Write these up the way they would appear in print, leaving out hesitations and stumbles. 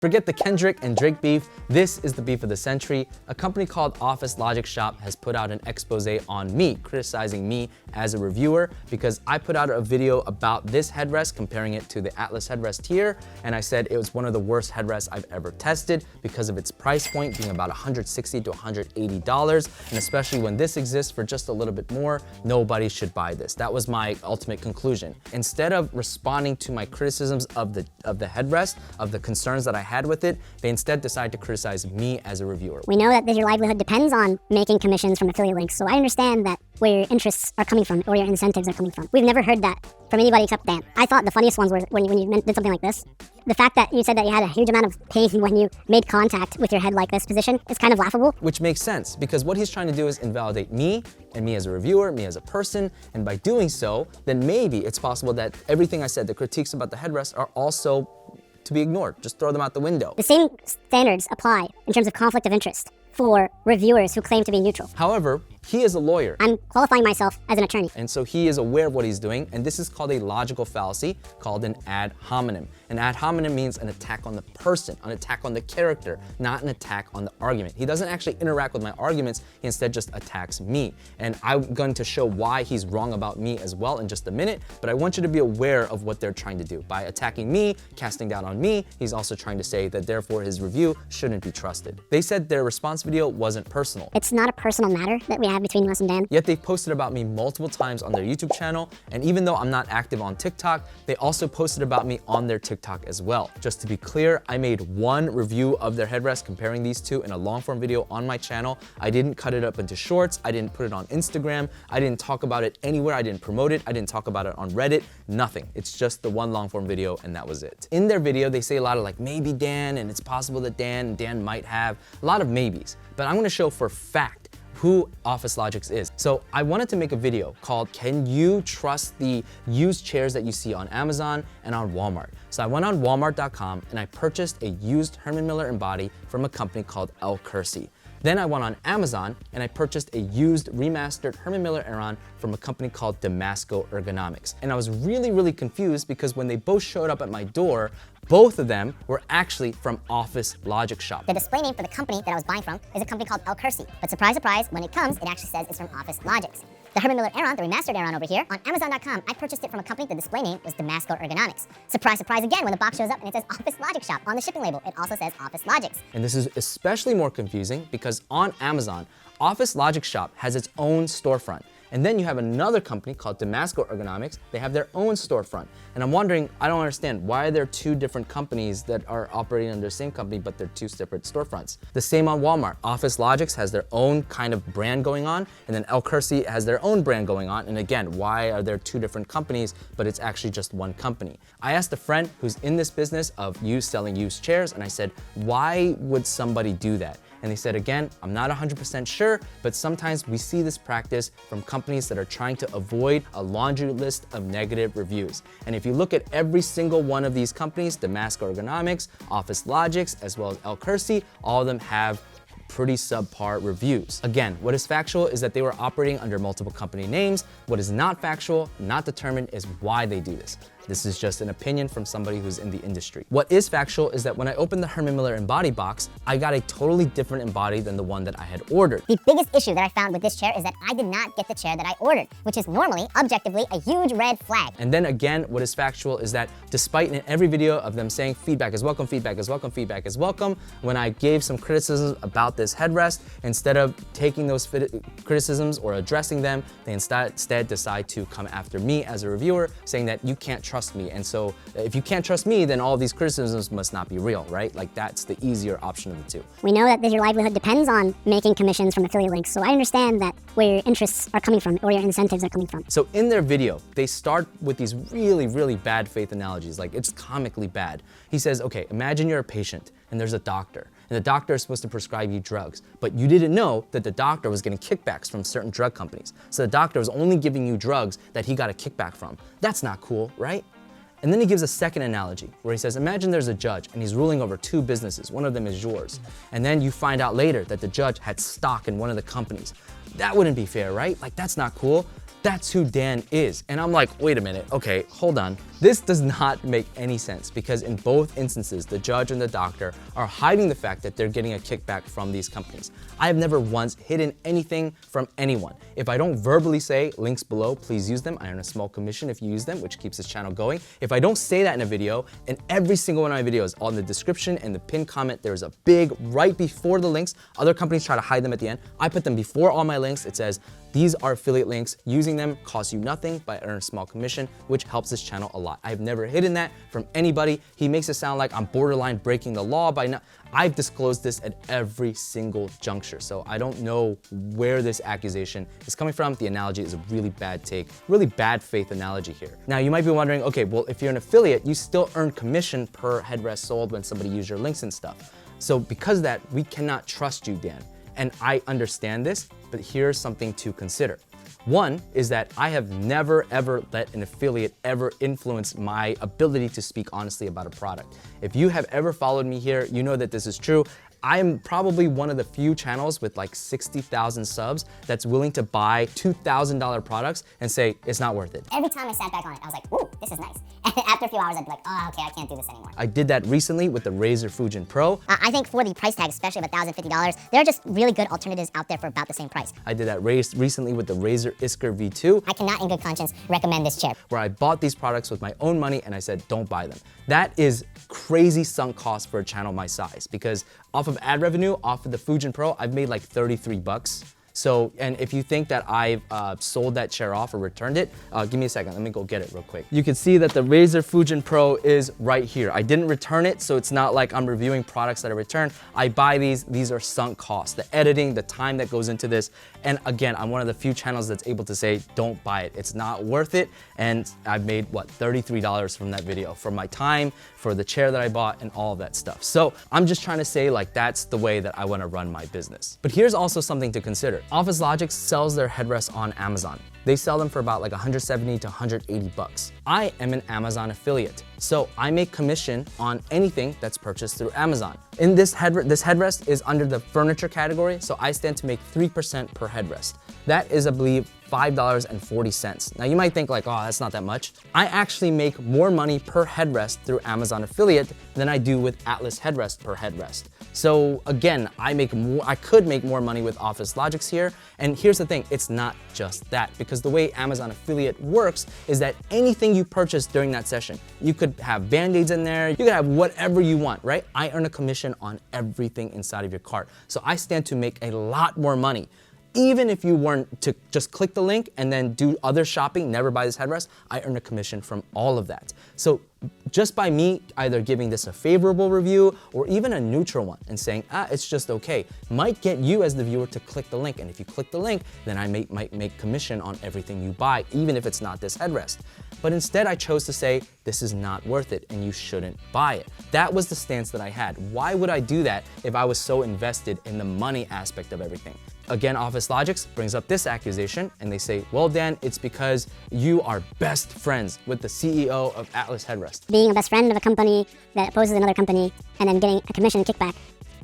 Forget the Kendrick and Drake beef, this is the beef of the century. A company called OfficeLogix Shop has put out an expose on me, criticizing me as a reviewer because I put out a video about this headrest, comparing it to the Atlas headrest here, and I said it was one of the worst headrests I've ever tested because of its price point being about $160 to $180, and especially when this exists for just a little bit more, nobody should buy this. That was my ultimate conclusion. Instead of responding to my criticisms of the headrest, of the concerns that I had with it, they instead decided to criticize me as a reviewer. We know that your livelihood depends on making commissions from affiliate links, so I understand that where your interests are coming from or your incentives are coming from. We've never heard that from anybody except Dan. I thought the funniest ones were when you did something like this. The fact that you said that you had a huge amount of pain when you made contact with your head like this position is kind of laughable. Which makes sense, because what he's trying to do is invalidate me, and me as a reviewer, me as a person, and by doing so, then maybe it's possible that everything I said, the critiques about the headrest, are also to be ignored. Just throw them out the window. The same standards apply in terms of conflict of interest for reviewers who claim to be neutral. However, he is a lawyer. I'm qualifying myself as an attorney. And so he is aware of what he's doing, and this is called a logical fallacy, called an ad hominem. An ad hominem means an attack on the person, an attack on the character, not an attack on the argument. He doesn't actually interact with my arguments, he instead just attacks me. And I'm going to show why he's wrong about me as well in just a minute, but I want you to be aware of what they're trying to do. By attacking me, casting down on me, he's also trying to say that therefore his review shouldn't be trusted. They said their response video wasn't personal. It's not a personal matter that we have between us and Dan. Yet they've posted about me multiple times on their YouTube channel, and even though I'm not active on TikTok, they also posted about me on their TikTok as well. Just to be clear, I made one review of their headrest comparing these two in a long form video on my channel. I didn't cut it up into shorts, I didn't put it on Instagram, I didn't talk about it anywhere, I didn't promote it, I didn't talk about it on Reddit, nothing. It's just the one long form video and that was it. In their video, they say a lot of like, maybe Dan, and it's possible that Dan might have, a lot of maybes. But I'm gonna show for fact who OfficeLogix is. So I wanted to make a video called, can you trust the used chairs that you see on Amazon and on Walmart? So I went on walmart.com and I purchased a used Herman Miller Embody from a company called Crusty. Then I went on Amazon and I purchased a used remastered Herman Miller Aeron from a company called Damasco Ergonomics. And I was really confused because when they both showed up at my door, both of them were actually from OfficeLogix Shop. The display name for the company that I was buying from is a company called Crusty. But surprise, surprise, when it comes, it actually says it's from OfficeLogix. The Herman Miller Aeron, the remastered Aeron over here, on Amazon.com, I purchased it from a company, the display name was Damasco Ergonomics. Surprise, surprise again, when the box shows up and it says OfficeLogix Shop on the shipping label, it also says OfficeLogix. And this is especially more confusing because on Amazon, OfficeLogix Shop has its own storefront. And then you have another company called Damasco Ergonomics. They have their own storefront. And I'm wondering, I don't understand, why are there two different companies that are operating under the same company, but they're two separate storefronts? The same on Walmart. OfficeLogix has their own kind of brand going on, and then Crusty has their own brand going on. And again, why are there two different companies, but it's actually just one company? I asked a friend who's in this business of selling used chairs, and I said, why would somebody do that? And they said, again, I'm not 100% sure, but sometimes we see this practice from companies that are trying to avoid a laundry list of negative reviews. And if you look at every single one of these companies, Damasco Ergonomics, OfficeLogix, as well as Crusty, all of them have pretty subpar reviews. Again, what is factual is that they were operating under multiple company names. What is not factual, not determined, is why they do this. This is just an opinion from somebody who's in the industry. What is factual is that when I opened the Herman Miller Embody box, I got a totally different Embody than the one that I had ordered. The biggest issue that I found with this chair is that I did not get the chair that I ordered, which is normally, objectively, a huge red flag. And then again, what is factual is that despite in every video of them saying feedback is welcome, feedback is welcome, feedback is welcome, when I gave some criticisms about this headrest, instead of taking those criticisms or addressing them, they instead decide to come after me as a reviewer, saying that you can't trust me. And so if you can't trust me, then all these criticisms must not be real, right? Like that's the easier option of the two. We know that your livelihood depends on making commissions from affiliate links, so I understand that where your interests are coming from or your incentives are coming from. So in their video, they start with these really bad faith analogies, like it's comically bad. He says, okay, imagine you're a patient and there's a doctor, and the doctor is supposed to prescribe you drugs, but you didn't know that the doctor was getting kickbacks from certain drug companies. So the doctor was only giving you drugs that he got a kickback from. That's not cool, right? And then he gives a second analogy where he says, imagine there's a judge and he's ruling over two businesses. One of them is yours. And then you find out later that the judge had stock in one of the companies. That wouldn't be fair, right? Like that's not cool. that's who Dan is. And I'm like, wait a minute, okay, hold on. This does not make any sense because in both instances, the judge and the doctor are hiding the fact that they're getting a kickback from these companies. I have never once hidden anything from anyone. If I don't verbally say links below, please use them. I earn a small commission if you use them, which keeps this channel going. If I don't say that in a video, and every single one of my videos, on the description and the pinned comment, there's a big right before the links. Other companies try to hide them at the end. I put them before all my links. It says, these are affiliate links. Using them costs you nothing, but I earn a small commission, which helps this channel a lot. I've never hidden that from anybody. He makes it sound like I'm borderline breaking the law by not. I've disclosed this at every single juncture. So I don't know where this accusation is coming from. The analogy is a really bad take, really bad faith analogy here. Now you might be wondering, okay, well, if you're an affiliate, you still earn commission per headrest sold when somebody uses your links and stuff. So because of that, we cannot trust you, Dan. And I understand this, but here's something to consider. One is that I have never ever let an affiliate ever influence my ability to speak honestly about a product. If you have ever followed me here, you know that this is true. I'm probably one of the few channels with like 60,000 subs that's willing to buy $2,000 products and say, it's not worth it. Every time I sat back on it, I was like, ooh, this is nice. And after a few hours, I'd be like, oh, okay, I can't do this anymore. I did that recently with the Razer Fujin Pro. I think for the price tag, especially of $1,050, there are just really good alternatives out there for about the same price. I did that recently with the Razer Isker V2. I cannot in good conscience recommend this chair. Where I bought these products with my own money and I said, don't buy them. That is crazy sunk cost for a channel my size because off of ad revenue, off of the Fujin Pro, I've made like 33 bucks. So, and if you think that I've sold that chair off or returned it, give me a second, let me go get it real quick. You can see that the Razer Fujin Pro is right here. I didn't return it, so it's not like I'm reviewing products that I returned. I buy these are sunk costs. The editing, the time that goes into this, and again, I'm one of the few channels that's able to say, don't buy it. It's not worth it, and I've made, what, $33 from that video, for my time, for the chair that I bought, and all of that stuff. So I'm just trying to say, like, that's the way that I wanna run my business. But here's also something to consider. OfficeLogix sells their headrests on Amazon. They sell them for about like 170 to 180 bucks. I am an Amazon affiliate, so I make commission on anything that's purchased through Amazon. In this headrest is under the furniture category, so I stand to make 3% per headrest. That is, I believe, $5.40. Now you might think like, oh, that's not that much. I actually make more money per headrest through Amazon affiliate than I do with Atlas headrest per headrest. So again, I could make more money with OfficeLogix here. And here's the thing, it's not just that, because the way Amazon affiliate works is that anything you purchase during that session, you could have Band-Aids in there, you could have whatever you want, right? I earn a commission on everything inside of your cart. So I stand to make a lot more money. Even if you weren't to just click the link and then do other shopping, never buy this headrest, I earn a commission from all of that. So just by me either giving this a favorable review or even a neutral one and saying, it's just okay, might get you as the viewer to click the link. And if you click the link, then I might make commission on everything you buy, even if it's not this headrest. But instead I chose to say, this is not worth it and you shouldn't buy it. That was the stance that I had. Why would I do that if I was so invested in the money aspect of everything? Again, OfficeLogix brings up this accusation and they say, well, Dan, it's because you are best friends with the CEO of Atlas Headrest. Being a best friend of a company that opposes another company and then getting a commission kickback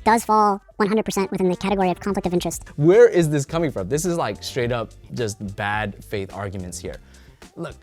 does fall 100% within the category of conflict of interest. Where is this coming from? This is like straight up just bad faith arguments here. Look,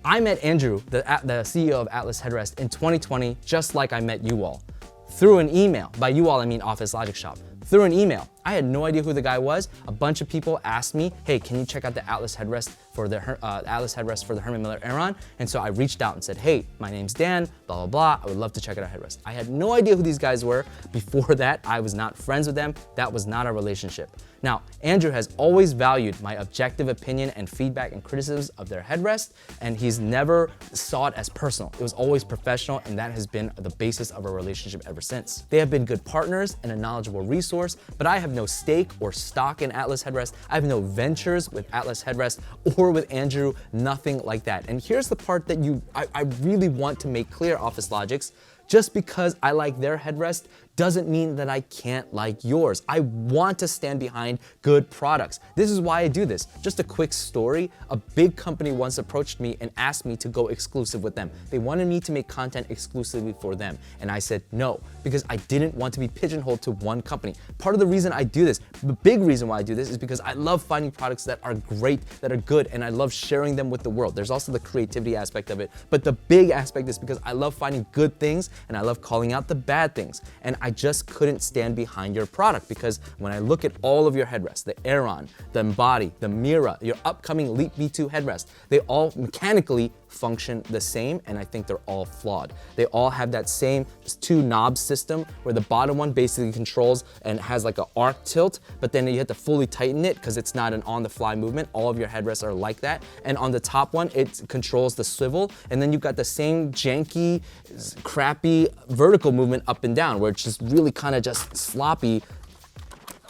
I met Andrew, the CEO of Atlas Headrest, in 2020, just like I met you all, through an email. By you all, I mean OfficeLogix shop. Through an email. I had no idea who the guy was. A bunch of people asked me, hey, can you check out the Atlas Headrest for the Herman Miller Aeron? And so I reached out and said, hey, my name's Dan, blah, blah, blah. I would love to check out a headrest. I had no idea who these guys were. Before that, I was not friends with them. That was not our relationship. Now, Andrew has always valued my objective opinion and feedback and criticisms of their headrest, and he's never saw it as personal. It was always professional, and that has been the basis of our relationship ever since. They have been good partners and a knowledgeable resource, but I have no stake or stock in Atlas Headrest. I have no ventures with Atlas Headrest or with Andrew, nothing like that. And here's the part that I really want to make clear, OfficeLogix. Just because I like their headrest doesn't mean that I can't like yours. I want to stand behind good products. This is why I do this. Just a quick story. A big company once approached me and asked me to go exclusive with them. They wanted me to make content exclusively for them. And I said no, because I didn't want to be pigeonholed to one company. Part of the reason I do this, the big reason why I do this, is because I love finding products that are great, that are good, and I love sharing them with the world. There's also the creativity aspect of it, but the big aspect is because I love finding good things and I love calling out the bad things. And I just couldn't stand behind your product, because when I look at all of your headrests, the Aeron, the Embody, the Mira, your upcoming Leap V2 headrest, they all mechanically function the same, and I think they're all flawed. They all have that same 2 knob system where the bottom one basically controls and has like an arc tilt, but then you have to fully tighten it because it's not an on-the-fly movement. All of your headrests are like that. And on the top one, it controls the swivel, and then you've got the same janky, crappy vertical movement up and down where it's just really kind of just sloppy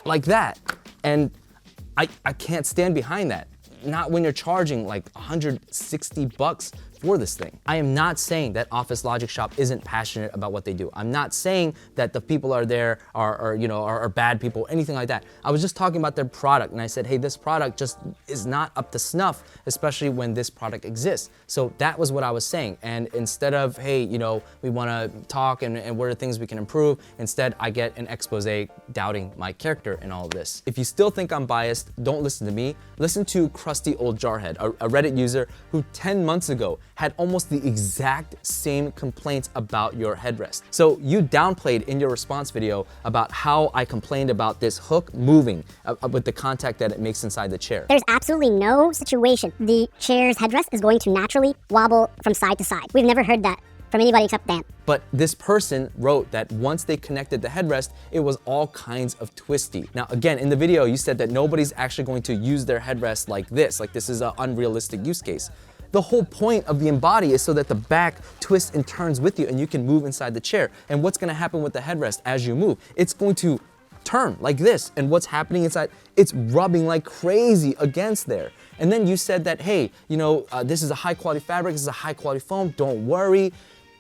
like that. And I can't stand behind that. Not when you're charging like 160 bucks for this thing. I am not saying that OfficeLogix shop isn't passionate about what they do. I'm not saying that the people are there are bad people, anything like that. I was just talking about their product, and I said, hey, this product just is not up to snuff, especially when this product exists. So that was what I was saying. And instead of, hey, we want to talk and what are things we can improve, instead I get an expose doubting my character in all of this. If you still think I'm biased, don't listen to me. Listen to Crusty Old Jarhead, a Reddit user who 10 months ago had almost the exact same complaints about your headrest. So you downplayed in your response video about how I complained about this hook moving with the contact that it makes inside the chair. There's absolutely no situation the chair's headrest is going to naturally wobble from side to side. We've never heard that from anybody except Dan. But this person wrote that once they connected the headrest, it was all kinds of twisty. Now, again, in the video, you said that nobody's actually going to use their headrest like this is an unrealistic use case. The whole point of the Embody is so that the back twists and turns with you and you can move inside the chair. And what's gonna happen with the headrest as you move? It's going to turn like this, and what's happening inside, it's rubbing like crazy against there. And then you said that, hey, this is a high quality fabric, this is a high quality foam, don't worry.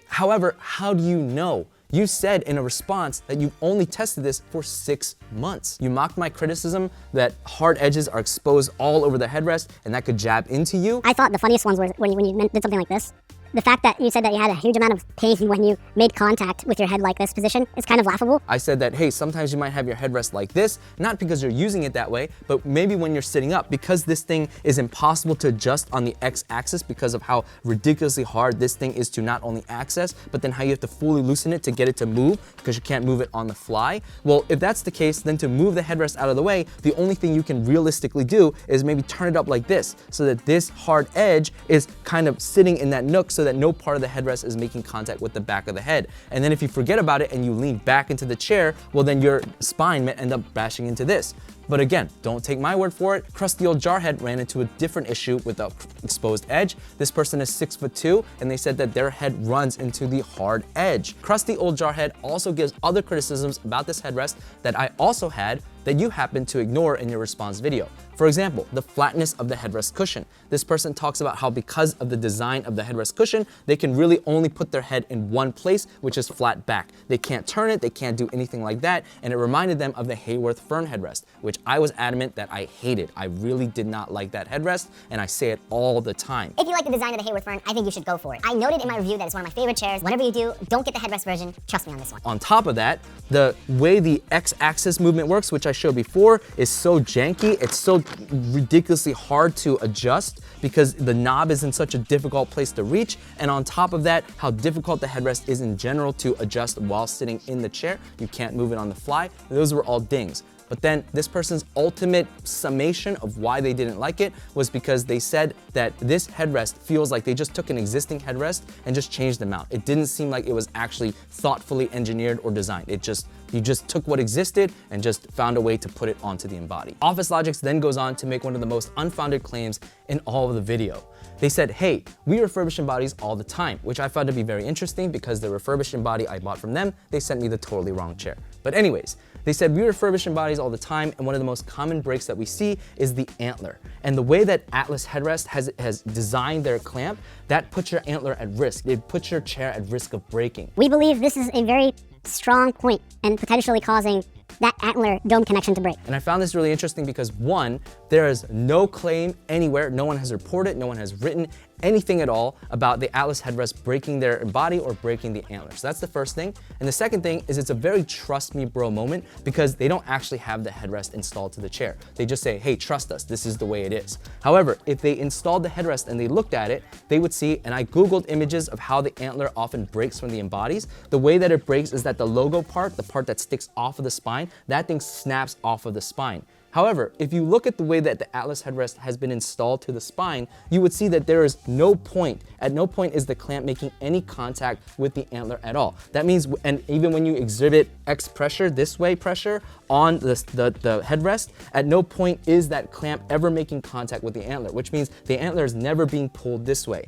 However, how do you know? You said in a response that you've only tested this for 6 months. You mocked my criticism that hard edges are exposed all over the headrest and that could jab into you. I thought the funniest ones were when you did something like this. The fact that you said that you had a huge amount of pain when you made contact with your head like this position is kind of laughable. I said that, hey, sometimes you might have your headrest like this, not because you're using it that way, but maybe when you're sitting up, because this thing is impossible to adjust on the X-axis because of how ridiculously hard this thing is to not only access, but then how you have to fully loosen it to get it to move because you can't move it on the fly. Well, if that's the case, then to move the headrest out of the way, the only thing you can realistically do is maybe turn it up like this so that this hard edge is kind of sitting in that nook so that no part of the headrest is making contact with the back of the head. And then if you forget about it and you lean back into the chair, well then your spine may end up bashing into this. But again, don't take my word for it. Crusty Old Jarhead ran into a different issue with the exposed edge. This person is 6'2", and they said that their head runs into the hard edge. Crusty Old Jarhead also gives other criticisms about this headrest that I also had that you happened to ignore in your response video. For example, the flatness of the headrest cushion. This person talks about how because of the design of the headrest cushion, they can really only put their head in one place, which is flat back. They can't turn it, they can't do anything like that, and it reminded them of the Hayworth Fern headrest, which I was adamant that I hated. I really did not like that headrest, and I say it all the time. If you like the design of the Hayworth Fern, I think you should go for it. I noted in my review that it's one of my favorite chairs. Whatever you do, don't get the headrest version. Trust me on this one. On top of that, the way the X-axis movement works, which I showed before, is so janky. It's so ridiculously hard to adjust because the knob is in such a difficult place to reach. And on top of that, how difficult the headrest is in general to adjust while sitting in the chair. You can't move it on the fly. Those were all dings. But then this person's ultimate summation of why they didn't like it was because they said that this headrest feels like they just took an existing headrest and just changed them out. It didn't seem like it was actually thoughtfully engineered or designed. You just took what existed and just found a way to put it onto the Embody. OfficeLogix then goes on to make one of the most unfounded claims in all of the video. They said, hey, we refurbish Embodies all the time, which I found to be very interesting because the refurbished Embody I bought from them, they sent me the totally wrong chair. But anyways, They said, we refurbish bodies all the time, and one of the most common breaks that we see is the antler. And the way that Atlas Headrest has designed their clamp, that puts your antler at risk. It puts your chair at risk of breaking. We believe this is a very strong point and potentially causing that antler dome connection to break. And I found this really interesting because one, there is no claim anywhere, no one has reported, no one has written anything at all about the Atlas headrest breaking their body or breaking the antler. So that's the first thing. And the second thing is it's a very trust me bro moment because they don't actually have the headrest installed to the chair. They just say, hey, trust us, this is the way it is. However, if they installed the headrest and they looked at it, they would see, and I Googled images of how the antler often breaks from the embodies. The way that it breaks is that the logo part, the part that sticks off of the spine, that thing snaps off of the spine. However, if you look at the way that the Atlas headrest has been installed to the spine, you would see that there is no point, at no point is the clamp making any contact with the antler at all. That means, and even when you exhibit X pressure, this way pressure on the headrest, at no point is that clamp ever making contact with the antler, which means the antler is never being pulled this way.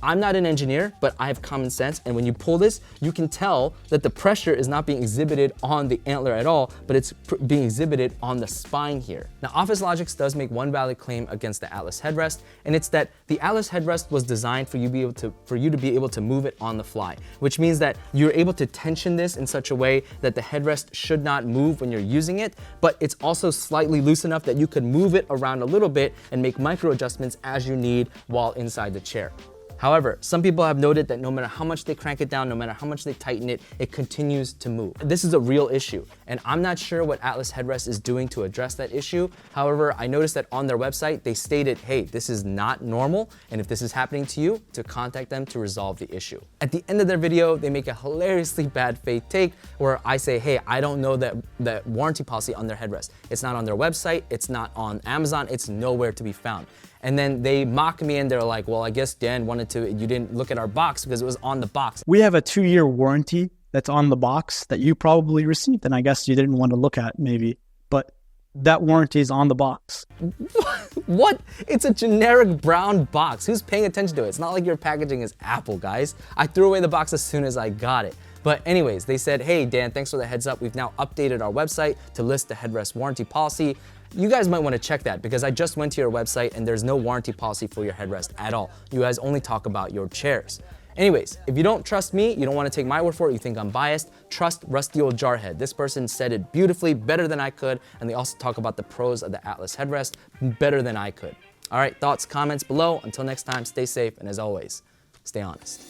I'm not an engineer, but I have common sense, and when you pull this, you can tell that the pressure is not being exhibited on the antler at all, but it's being exhibited on the spine here. Now, OfficeLogix does make one valid claim against the Atlas headrest, and it's that the Atlas headrest was designed for you to be able to move it on the fly, which means that you're able to tension this in such a way that the headrest should not move when you're using it, but it's also slightly loose enough that you could move it around a little bit and make micro adjustments as you need while inside the chair. However, some people have noted that no matter how much they crank it down, no matter how much they tighten it, it continues to move. This is a real issue, and I'm not sure what Atlas headrest is doing to address that issue. However, I noticed that on their website, they stated, hey, this is not normal, and if this is happening to you, to contact them to resolve the issue. At the end of their video, they make a hilariously bad faith take where I say, hey, I don't know that warranty policy on their headrest. It's not on their website, it's not on Amazon, it's nowhere to be found. And then they mock me and they're like, well, I guess Dan you didn't look at our box because it was on the box. We have a 2-year warranty that's on the box that you probably received, and I guess you didn't want to look at maybe, but that warranty is on the box. What? It's a generic brown box. Who's paying attention to it? It's not like your packaging is Apple, guys. I threw away the box as soon as I got it. But anyways, they said, hey, Dan, thanks for the heads up. We've now updated our website to list the headrest warranty policy. You guys might want to check that because I just went to your website and there's no warranty policy for your headrest at all. You guys only talk about your chairs. Anyways, if you don't trust me, you don't want to take my word for it, you think I'm biased, trust Crusty Old Jarhead. This person said it beautifully, better than I could, and they also talk about the pros of the Atlas headrest better than I could. All right, thoughts, comments below. Until next time, stay safe, and as always, stay honest.